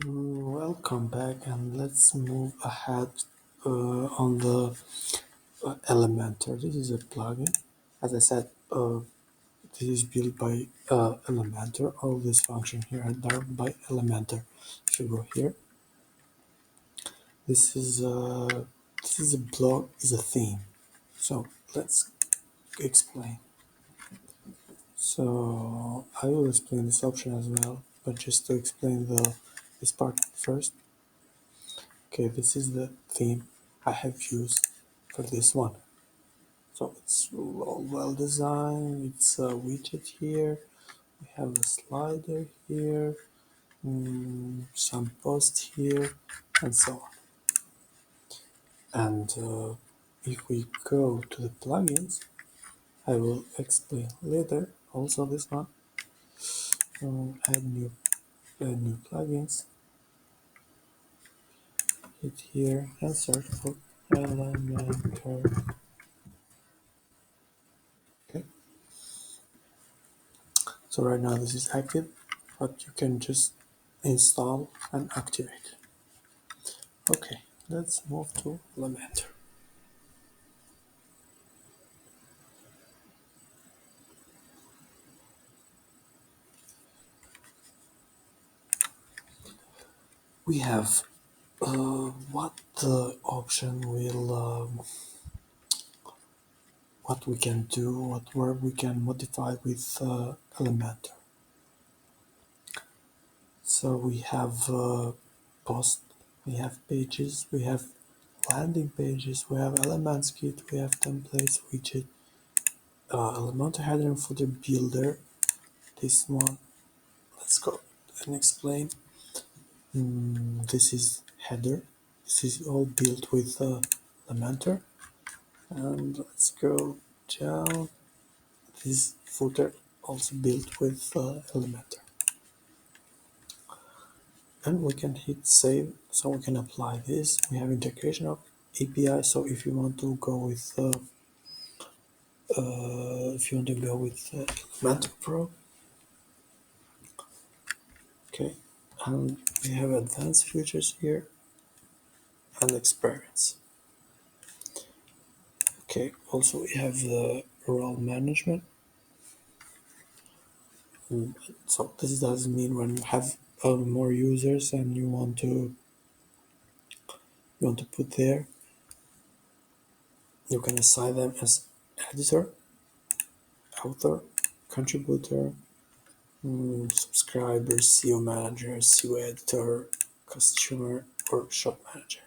Welcome back, and let's move ahead on the Elementor. This is a plugin. As I said, this is built by Elementor. All these functions here are done by Elementor. If you go here, this is a blog, is a theme. So let's explain. So I will explain this option as well, but just to explain this part first. Okay, this is the theme I have used for this one. So it's all well designed. It's a widget here. We have a slider here, some post here, and so on. And if we go to the plugins, I will explain later. Also, this one, add new plugins. Hit here and search for Elementor. Okay. So right now this is active, but you can just install and activate. Okay, let's move to Elementor. We have what the option will, what we can do, where we can modify with Elementor. So we have post, we have pages, we have landing pages, we have elements kit, we have templates, widget, Elementor header and footer builder. This one, let's go and explain. This is header. This is all built with Elementor. And let's go down. This footer also built with Elementor. And we can hit save, so we can apply this. We have integration of API. So if you want to go with Elementor Pro, okay, and we have advanced features here and experience. Okay, also we have the role management. So this doesn't mean when you have more users and you want to put there, you can assign them as editor, author, contributor, subscriber, SEO manager, SEO editor, customer, or shop manager.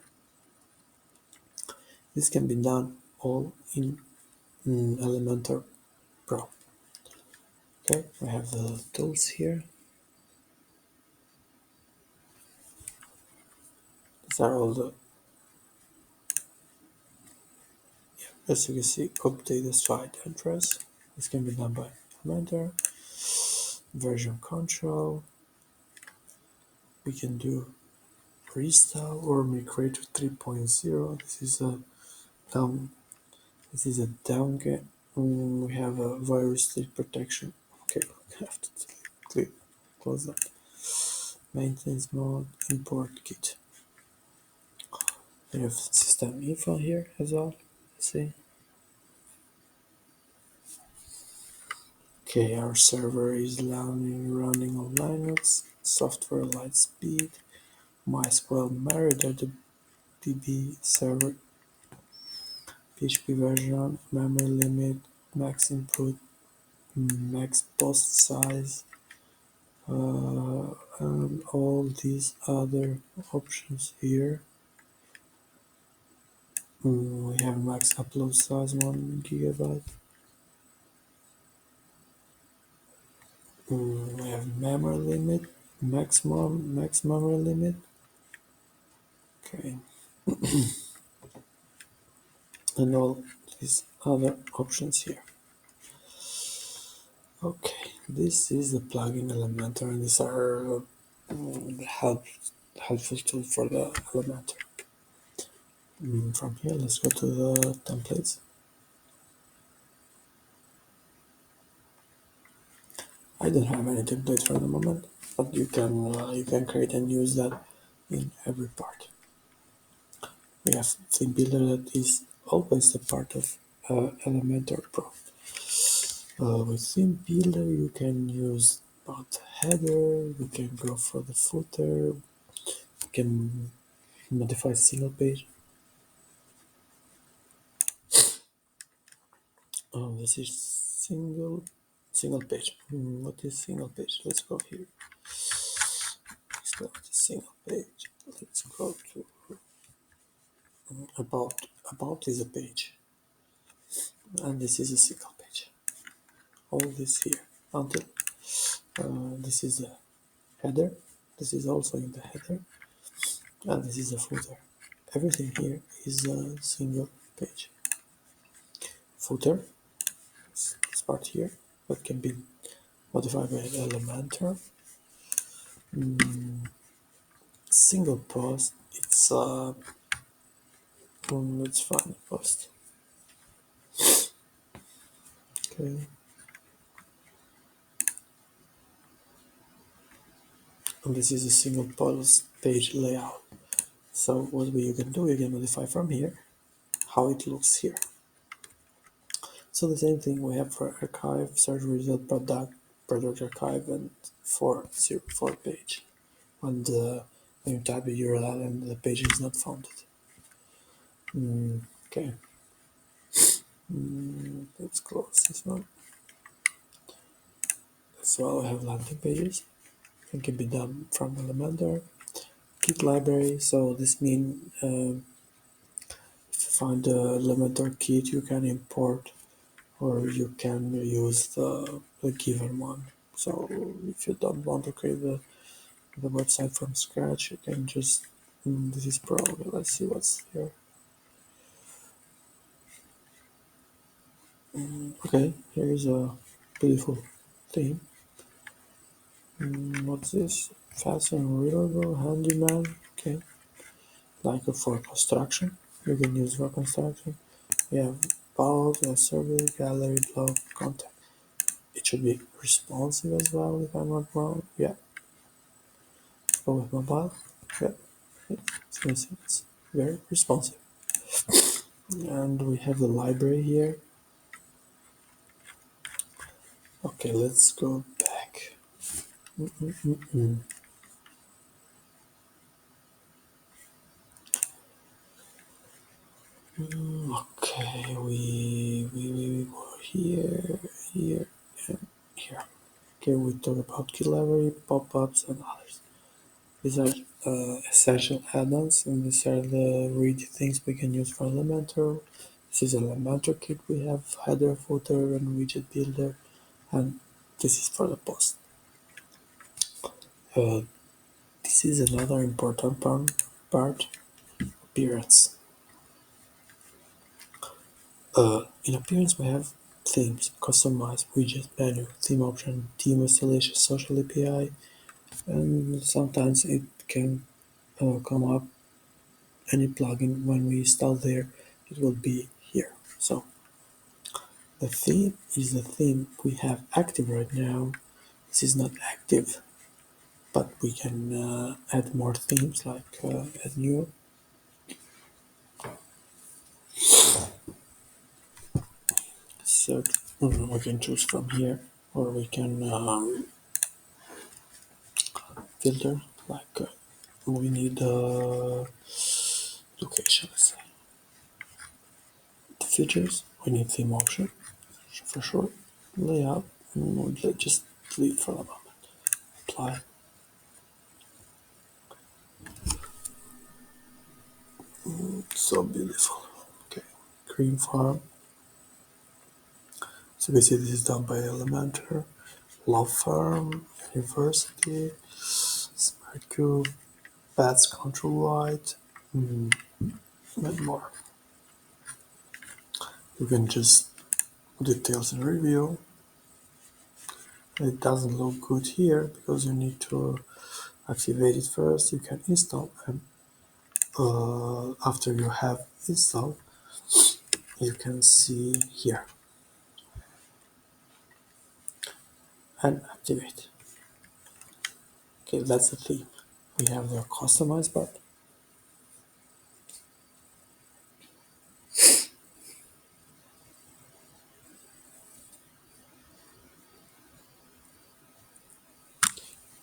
This can be done all in Elementor Pro. Okay, we have the tools here. These are all the, as you can see, update the site address. This can be done by Elementor. Version control. We can do restyle or migrate to 3.0. This is a down. This is a downgrade. We have a virus state protection. Okay, I have to close that. Maintenance mode, import kit. We have system info here as well. Let's see. Okay, our server is running on Linux. Software light speed. MySQL MariaDB server. PHP version, memory limit, max input, max post size, and all these other options here. We have max upload size 1 gigabyte. We have memory limit, max memory limit. Okay, and all these other options here. Okay, this is the plugin Elementor, and these are helpful tool for the Elementor. From here, let's go to the templates. I don't have any templates for the moment, but you can create and use that in every part. We have theme builder that is always a part of Elementor Pro. With theme builder, you can use about the header, you can go for the footer, you can modify single page. This is single page. What is single page? Let's go here. Let's go to single page. Let's go to about. About is a page, and this is a single page. All this here until this is the header. This is also in the header, and this is the footer. Everything here is a single page. Footer, this part here, that can be modified by Elementor. Single post, let's find the post. Okay, and this is a single post page layout. So what you can do, you can modify from here how it looks here. So the same thing we have for archive, search result, product archive, and 404 page. And when you type a URL and the page is not found. Okay, let's close this one. So I have landing pages. It can be done from Elementor. Kit library. So this means if you find the Elementor kit, you can import or you can use the given one. So if you don't want to create the website from scratch, you can just this is pro. Let's see what's here. Okay, here is a beautiful theme. What's this? Fast and reliable handyman. Okay, like for construction. You can use for construction. We have bulb, survey, gallery, blog, contact. It should be responsive as well, if I'm not wrong. Yeah, go with mobile. Yeah, it's very responsive. And we have the library here. Okay, let's go back. Okay, we were here, and here. Okay, we talk about key library, pop-ups, and others. These are essential add-ons, and these are the read things we can use for Elementor. This is Elementor kit. We have header, footer, and widget builder, and this is for the post. Uh, this is another important part appearance. In appearance, we have themes, customize, widget, menu, theme option, theme installation, social API, and sometimes it can come up any plugin when we install there, it will be here. So the theme is the theme we have active right now. This is not active, but we can add more themes like add new. So we can choose from here, or we can filter like we need location. Let's say the features we need theme option for sure. Layout we'll just leave for a moment. Apply. So beautiful. Okay, green farm. So basically this is done by Elementor, Law Firm, University, Smart Cube, Bats Control Light, and more. You can just details and review. It doesn't look good here because you need to activate it first. You can install and after you have installed, you can see here and activate. Okay, that's the theme. We have the customize button.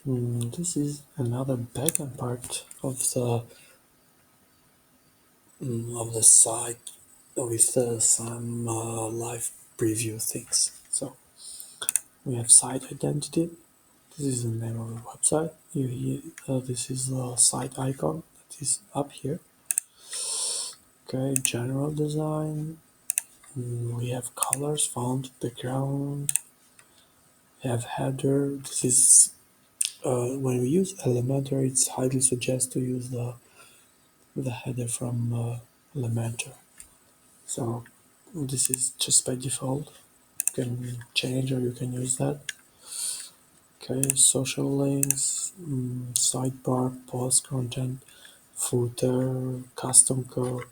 This is another backend part of the site with some live preview things. So we have site identity. This is the name of the website. This is the site icon that is up here. Okay, general design. We have colors, font, background. We have header. This is when we use Elementor, it's highly suggested to use the header from Elementor. So this is just by default. You can change or you can use that. Okay, social links, sidebar, post content, footer, custom code,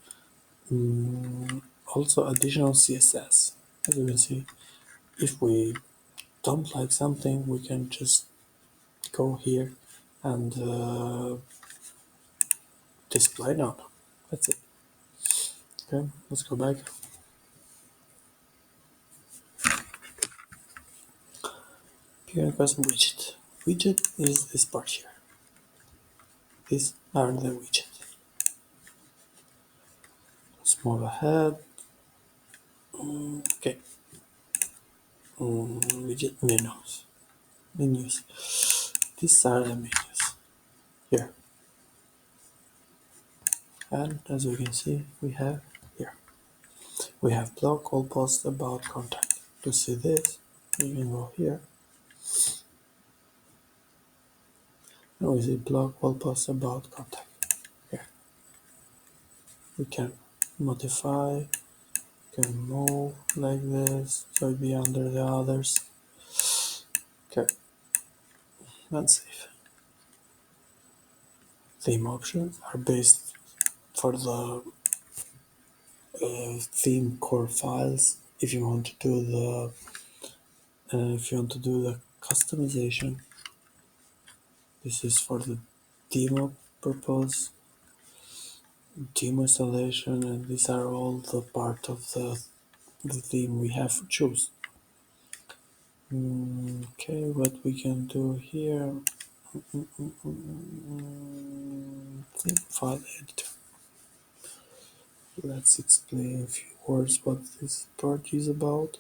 also additional CSS. As you can see, if we don't like something, we can just go here and display none. That's it. Okay, let's go back. Here custom widget. Widget is this part here. These are the widget. Let's move ahead. Okay. Widget menus. Menus. These are the menus here. And as we can see, we have here. We have blog, all posts about contact. To see this, we can go here. And we see blog, all posts about contact. Here. We can modify, can move like this, so it be under the others. Okay, let's save. Theme options are based for the theme core files. If you want to do the customization, this is for the demo purpose, demo installation, and these are all the part of the theme we have to choose. Okay, what we can do here, theme file editor. Let's explain a few words what this part is about.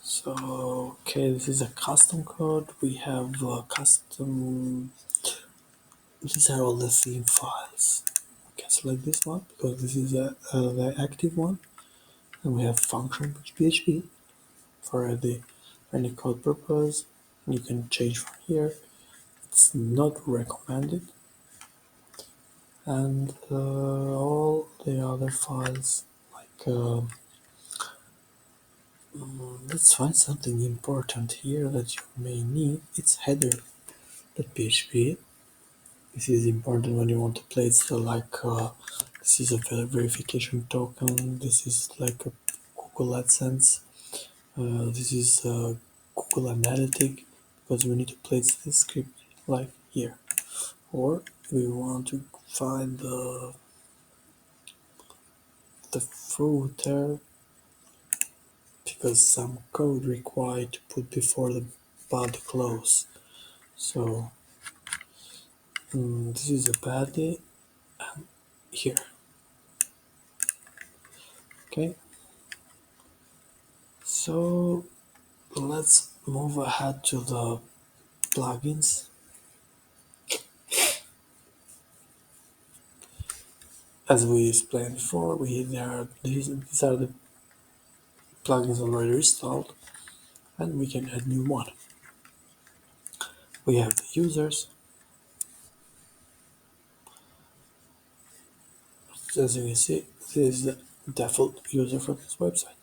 So, okay, this is a custom code. We have custom. These are all the theme files. We can select this one because this is the active one, and we have function.php for any code purpose. You can change from here. It's not recommended, and all the other files like. Let's find something important here that you may need. It's header.php. This is important when you want to place this is a verification token. This is like a Google AdSense. This is Google Analytic because we need to place this script like here. Or we want to find the footer because some code required to put before the body close. So this is a body here. Okay, so let's move ahead to the plugins. As we explained before, these are the plugins already installed, and we can add new one. We have the users. As you can see, this is the default user for this website.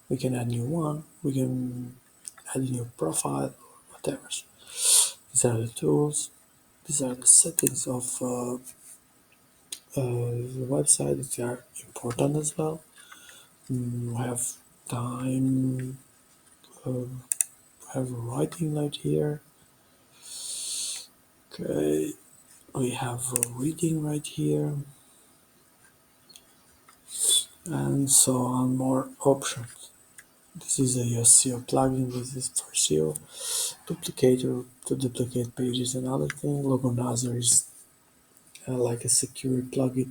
We can add new one. We can add a new profile, whatever. These are the tools. These are the settings of the website. They are important as well. We have time. We have writing right here. Okay, we have a reading right here, and so on more options. This is a SEO plugin. This is for SEO. Duplicator to duplicate pages. Another thing. Loganizer is like a secure plugin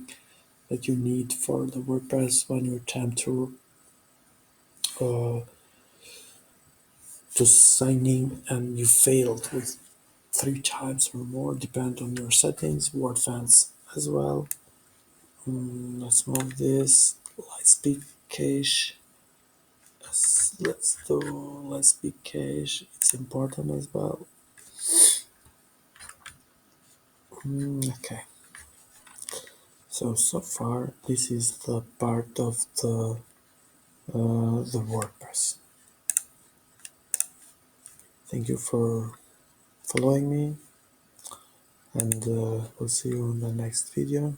that you need for the WordPress when you attempt uh, to sign in and you failed with 3 times or more, depend on your settings. WordFence as well. Let's move this. Lightspeed cache. Let's do Lightspeed cache. It's important as well. Okay. So far this is the part of the WordPress. Thank you for following me, and we'll see you in the next video.